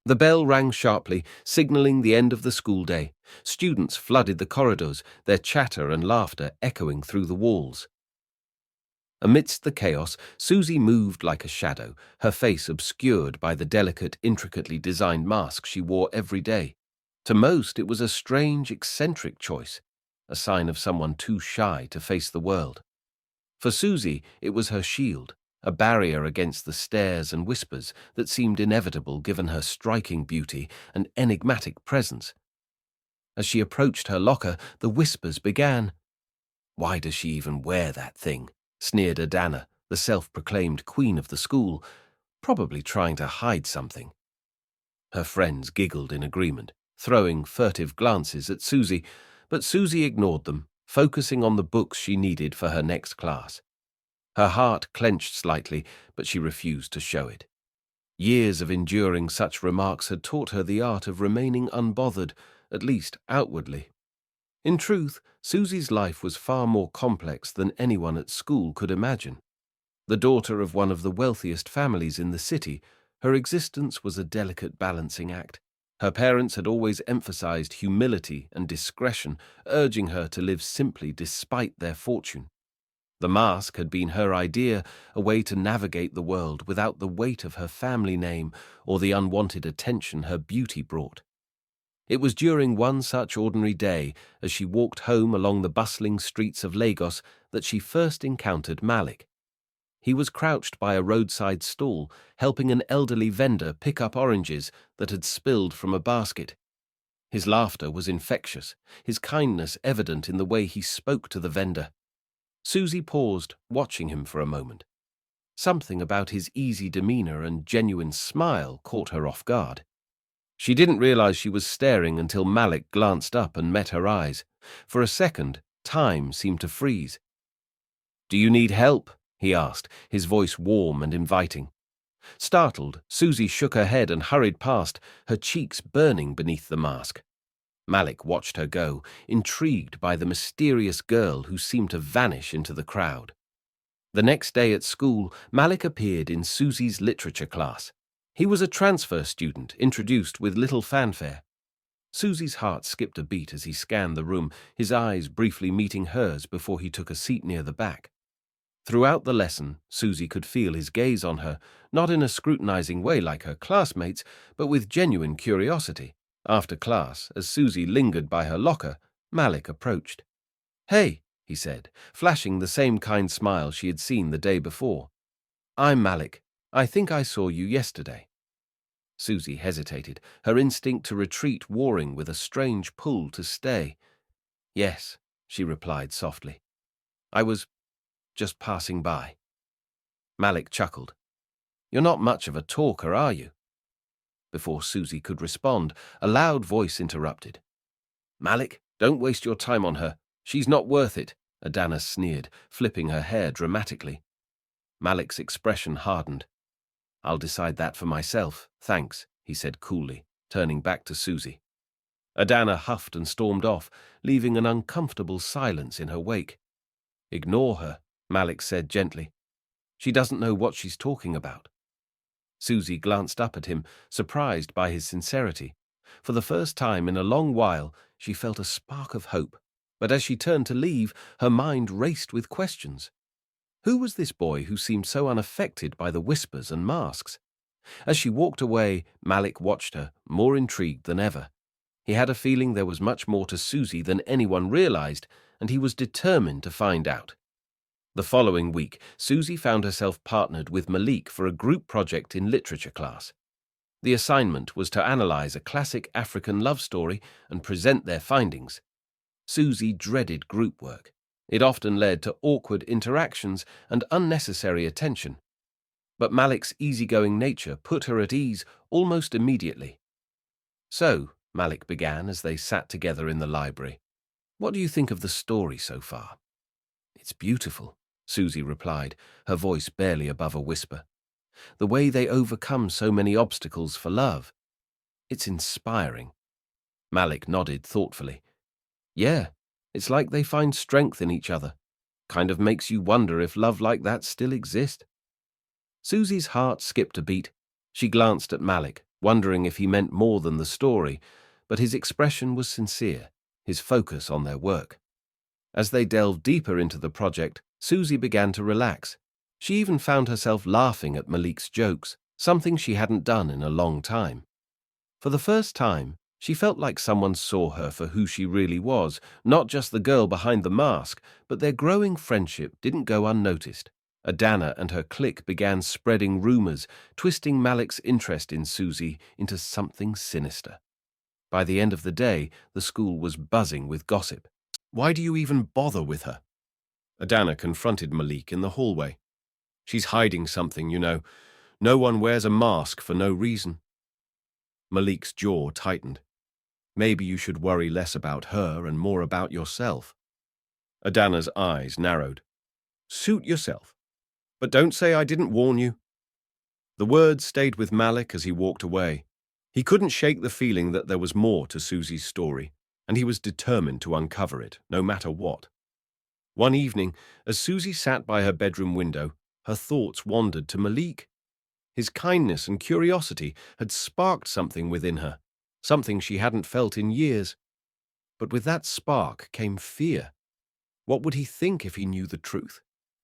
The bell rang sharply, signaling the end of the school day. Students flooded the corridors, their chatter and laughter echoing through the walls. Amidst the chaos, Suzy moved like a shadow, her face obscured by the delicate, intricately designed mask she wore every day. To most, it was a strange, eccentric choice, a sign of someone too shy to face the world. For Suzy, it was her shield, a barrier against the stares and whispers that seemed inevitable given her striking beauty and enigmatic presence. As she approached her locker, the whispers began. "Why does she even wear that thing?" sneered Adana, the self-proclaimed queen of the school, probably trying to hide something. Her friends giggled in agreement, throwing furtive glances at Suzy, but Suzy ignored them, focusing on the books she needed for her next class. Her heart clenched slightly, but she refused to show it. Years of enduring such remarks had taught her the art of remaining unbothered, at least outwardly. In truth, Suzy's life was far more complex than anyone at school could imagine. The daughter of one of the wealthiest families in the city, her existence was a delicate balancing act. Her parents had always emphasized humility and discretion, urging her to live simply despite their fortune. The mask had been her idea, a way to navigate the world without the weight of her family name or the unwanted attention her beauty brought. It was during one such ordinary day, as she walked home along the bustling streets of Lagos, that she first encountered Malik. He was crouched by a roadside stall, helping an elderly vendor pick up oranges that had spilled from a basket. His laughter was infectious, his kindness evident in the way he spoke to the vendor. Suzy paused, watching him for a moment. Something about his easy demeanor and genuine smile caught her off guard. She didn't realize she was staring until Malik glanced up and met her eyes. For a second, time seemed to freeze. "Do you need help?" he asked, his voice warm and inviting. Startled, Suzy shook her head and hurried past, her cheeks burning beneath the mask. Malik watched her go, intrigued by the mysterious girl who seemed to vanish into the crowd. The next day at school, Malik appeared in Suzy's literature class. He was a transfer student, introduced with little fanfare. Suzy's heart skipped a beat as he scanned the room, his eyes briefly meeting hers before he took a seat near the back. Throughout the lesson, Suzy could feel his gaze on her, not in a scrutinizing way like her classmates, but with genuine curiosity. After class, as Suzy lingered by her locker, Malik approached. "Hey," he said, flashing the same kind smile she had seen the day before. "I'm Malik. I think I saw you yesterday." Suzy hesitated, her instinct to retreat warring with a strange pull to stay. "Yes," she replied softly. "I was just passing by." Malik chuckled. "You're not much of a talker, are you?" Before Suzy could respond, a loud voice interrupted. "Malik, don't waste your time on her. She's not worth it," Adana sneered, flipping her hair dramatically. Malik's expression hardened. "I'll decide that for myself, thanks," he said coolly, turning back to Suzy. Adana huffed and stormed off, leaving an uncomfortable silence in her wake. "Ignore her," Malik said gently. "She doesn't know what she's talking about." Suzy glanced up at him, surprised by his sincerity. For the first time in a long while, she felt a spark of hope, but as she turned to leave, her mind raced with questions. Who was this boy who seemed so unaffected by the whispers and masks? As she walked away, Malik watched her, more intrigued than ever. He had a feeling there was much more to Suzy than anyone realized, and he was determined to find out. The following week, Suzy found herself partnered with Malik for a group project in literature class. The assignment was to analyze a classic African love story and present their findings. Suzy dreaded group work. It often led to awkward interactions and unnecessary attention. But Malik's easygoing nature put her at ease almost immediately. "So," Malik began as they sat together in the library, "what do you think of the story so far?" "It's beautiful," Suzy replied, her voice barely above a whisper. "The way they overcome so many obstacles for love. It's inspiring." Malik nodded thoughtfully. "Yeah, it's like they find strength in each other. Kind of makes you wonder if love like that still exists." Suzy's heart skipped a beat. She glanced at Malik, wondering if he meant more than the story, but his expression was sincere, his focus on their work. As they delved deeper into the project, Suzy began to relax. She even found herself laughing at Malik's jokes, something she hadn't done in a long time. For the first time, she felt like someone saw her for who she really was, not just the girl behind the mask, but their growing friendship didn't go unnoticed. Adana and her clique began spreading rumors, twisting Malik's interest in Suzy into something sinister. By the end of the day, the school was buzzing with gossip. "Why do you even bother with her?" Adana confronted Malik in the hallway. "She's hiding something, you know. No one wears a mask for no reason." Malik's jaw tightened. "Maybe you should worry less about her and more about yourself." Adana's eyes narrowed. "Suit yourself. But don't say I didn't warn you." The words stayed with Malik as he walked away. He couldn't shake the feeling that there was more to Suzy's story, and he was determined to uncover it, no matter what. One evening, as Suzy sat by her bedroom window, her thoughts wandered to Malik. His kindness and curiosity had sparked something within her, something she hadn't felt in years. But with that spark came fear. What would he think if he knew the truth?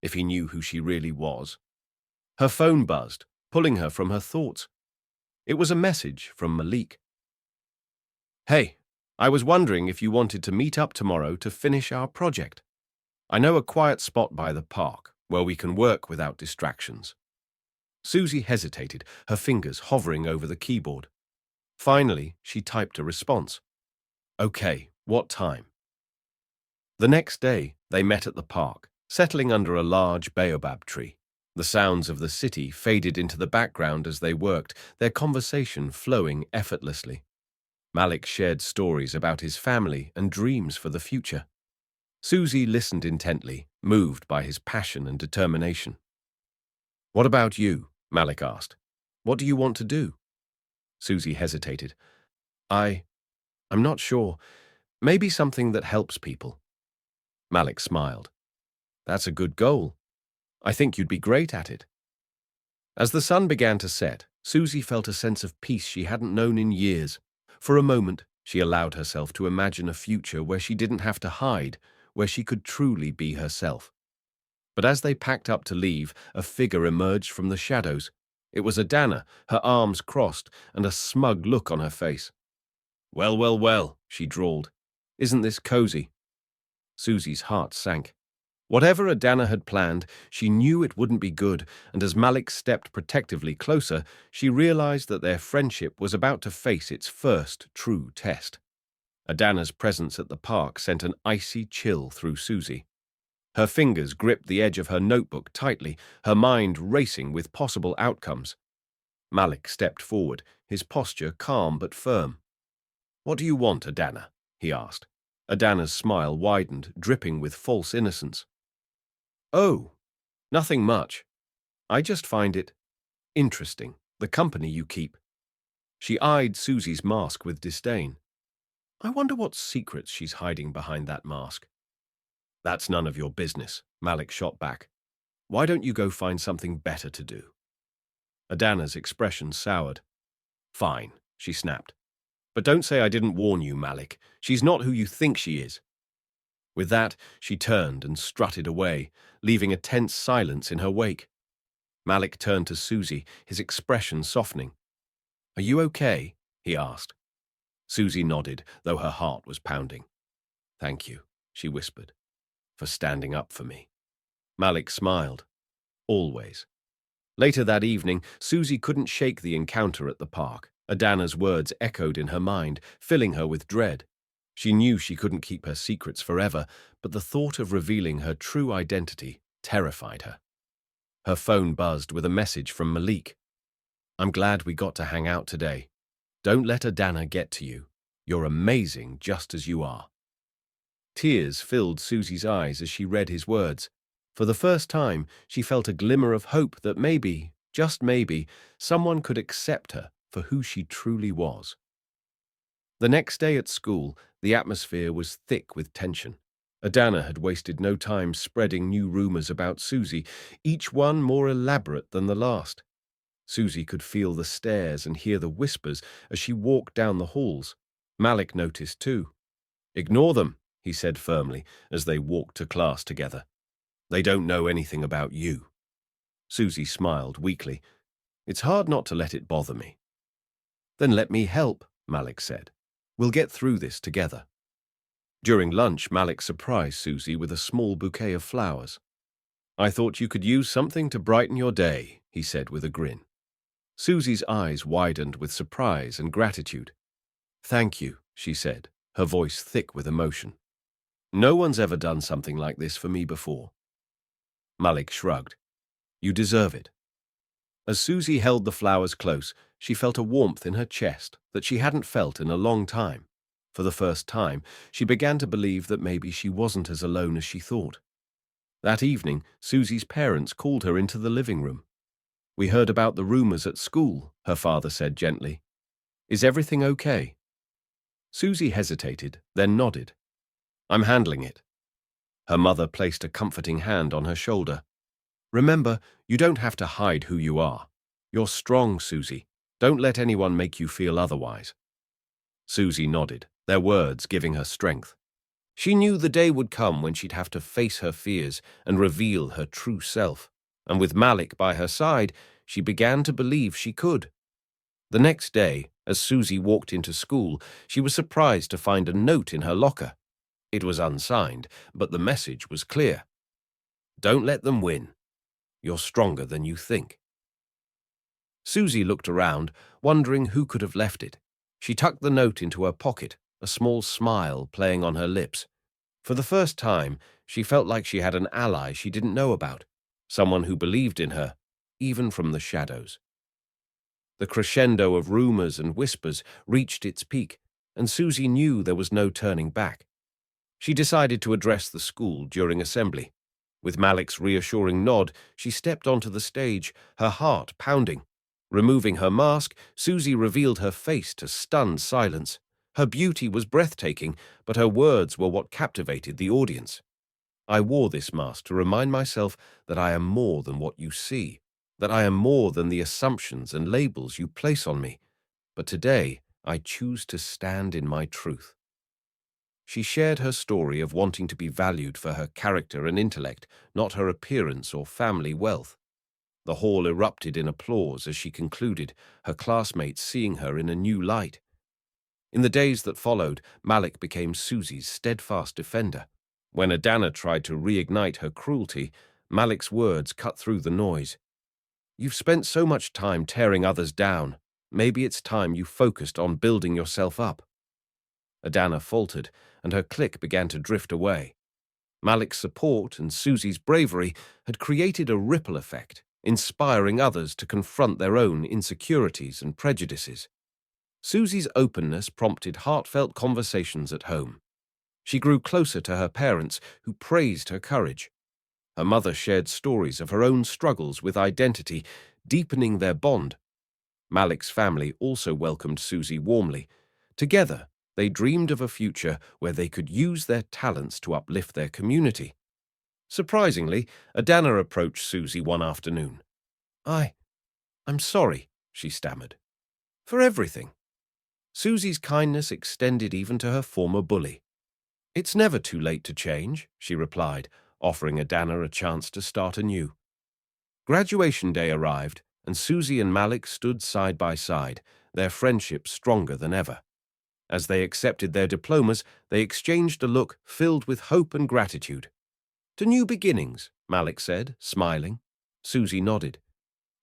If he knew who she really was? Her phone buzzed, pulling her from her thoughts. It was a message from Malik. "Hey, I was wondering if you wanted to meet up tomorrow to finish our project. I know a quiet spot by the park where we can work without distractions." Suzy hesitated, her fingers hovering over the keyboard. Finally, she typed a response. "Okay, what time?" The next day, they met at the park, settling under a large baobab tree. The sounds of the city faded into the background as they worked, their conversation flowing effortlessly. Malik shared stories about his family and dreams for the future. Suzy listened intently, moved by his passion and determination. "What about you?" Malik asked. "What do you want to do?" Suzy hesitated. I'm not sure. Maybe something that helps people." Malik smiled. "That's a good goal. I think you'd be great at it." As the sun began to set, Suzy felt a sense of peace she hadn't known in years. For a moment, she allowed herself to imagine a future where she didn't have to hide, where she could truly be herself. But as they packed up to leave, a figure emerged from the shadows. It was Adana, her arms crossed and a smug look on her face. "Well, well, well," she drawled. "Isn't this cozy?" Suzy's heart sank. Whatever Adana had planned, she knew it wouldn't be good, and as Malik stepped protectively closer, she realized that their friendship was about to face its first true test. Adana's presence at the park sent an icy chill through Suzy. Her fingers gripped the edge of her notebook tightly, her mind racing with possible outcomes. Malik stepped forward, his posture calm but firm. "What do you want, Adana?" he asked. Adana's smile widened, dripping with false innocence. "Oh, nothing much. I just find it interesting, the company you keep." She eyed Suzy's mask with disdain. "I wonder what secrets she's hiding behind that mask." "That's none of your business," Malik shot back. "Why don't you go find something better to do?" Adana's expression soured. "Fine," she snapped. "But don't say I didn't warn you, Malik. She's not who you think she is." With that, she turned and strutted away, leaving a tense silence in her wake. Malik turned to Suzy, his expression softening. "Are you okay?" he asked. Suzy nodded, though her heart was pounding. "Thank you," she whispered, "for standing up for me." Malik smiled. "Always." Later that evening, Suzy couldn't shake the encounter at the park. Adana's words echoed in her mind, filling her with dread. She knew she couldn't keep her secrets forever, but the thought of revealing her true identity terrified her. Her phone buzzed with a message from Malik. "I'm glad we got to hang out today. Don't let Adana get to you. You're amazing just as you are." Tears filled Suzy's eyes as she read his words. For the first time, she felt a glimmer of hope that maybe, just maybe, someone could accept her for who she truly was. The next day at school, the atmosphere was thick with tension. Adana had wasted no time spreading new rumors about Suzy, each one more elaborate than the last. Suzy could feel the stares and hear the whispers as she walked down the halls. Malik noticed too. "Ignore them," he said firmly as they walked to class together. "They don't know anything about you." Suzy smiled weakly. "It's hard not to let it bother me." "Then let me help," Malik said. "We'll get through this together." During lunch, Malik surprised Suzy with a small bouquet of flowers. "I thought you could use something to brighten your day," he said with a grin. Suzy's eyes widened with surprise and gratitude. "Thank you," she said, her voice thick with emotion. "No one's ever done something like this for me before." Malik shrugged. "You deserve it." As Suzy held the flowers close, she felt a warmth in her chest that she hadn't felt in a long time. For the first time, she began to believe that maybe she wasn't as alone as she thought. That evening, Suzy's parents called her into the living room. "We heard about the rumors at school," her father said gently. "Is everything okay?" Suzy hesitated, then nodded. "I'm handling it." Her mother placed a comforting hand on her shoulder. "Remember, you don't have to hide who you are. You're strong, Suzy. Don't let anyone make you feel otherwise." Suzy nodded, their words giving her strength. She knew the day would come when she'd have to face her fears and reveal her true self, and with Malik by her side, she began to believe she could. The next day, as Suzy walked into school, she was surprised to find a note in her locker. It was unsigned, but the message was clear. "Don't let them win. You're stronger than you think." Suzy looked around, wondering who could have left it. She tucked the note into her pocket, a small smile playing on her lips. For the first time, she felt like she had an ally she didn't know about, someone who believed in her, even from the shadows. The crescendo of rumors and whispers reached its peak, and Suzy knew there was no turning back. She decided to address the school during assembly. With Malik's reassuring nod, she stepped onto the stage, her heart pounding. Removing her mask, Suzy revealed her face to stunned silence. Her beauty was breathtaking, but her words were what captivated the audience. "I wore this mask to remind myself that I am more than what you see, that I am more than the assumptions and labels you place on me. But today, I choose to stand in my truth." She shared her story of wanting to be valued for her character and intellect, not her appearance or family wealth. The hall erupted in applause as she concluded, her classmates seeing her in a new light. In the days that followed, Malik became Suzy's steadfast defender. When Adana tried to reignite her cruelty, Malik's words cut through the noise. "You've spent so much time tearing others down. Maybe it's time you focused on building yourself up." Adana faltered, and her clique began to drift away. Malik's support and Suzy's bravery had created a ripple effect, inspiring others to confront their own insecurities and prejudices. Suzy's openness prompted heartfelt conversations at home. She grew closer to her parents, who praised her courage. Her mother shared stories of her own struggles with identity, deepening their bond. Malik's family also welcomed Suzy warmly. Together, they dreamed of a future where they could use their talents to uplift their community. Surprisingly, Adana approached Suzy one afternoon. I'm sorry," she stammered. "For everything." Suzy's kindness extended even to her former bully. "It's never too late to change," she replied, offering Adana a chance to start anew. Graduation day arrived, and Suzy and Malik stood side by side, their friendship stronger than ever. As they accepted their diplomas, they exchanged a look filled with hope and gratitude. "To new beginnings," Malik said, smiling. Suzy nodded.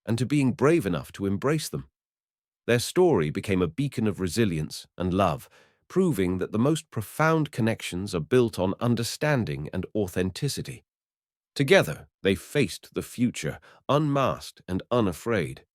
"And to being brave enough to embrace them." Their story became a beacon of resilience and love, proving that the most profound connections are built on understanding and authenticity. Together, they faced the future, unmasked and unafraid.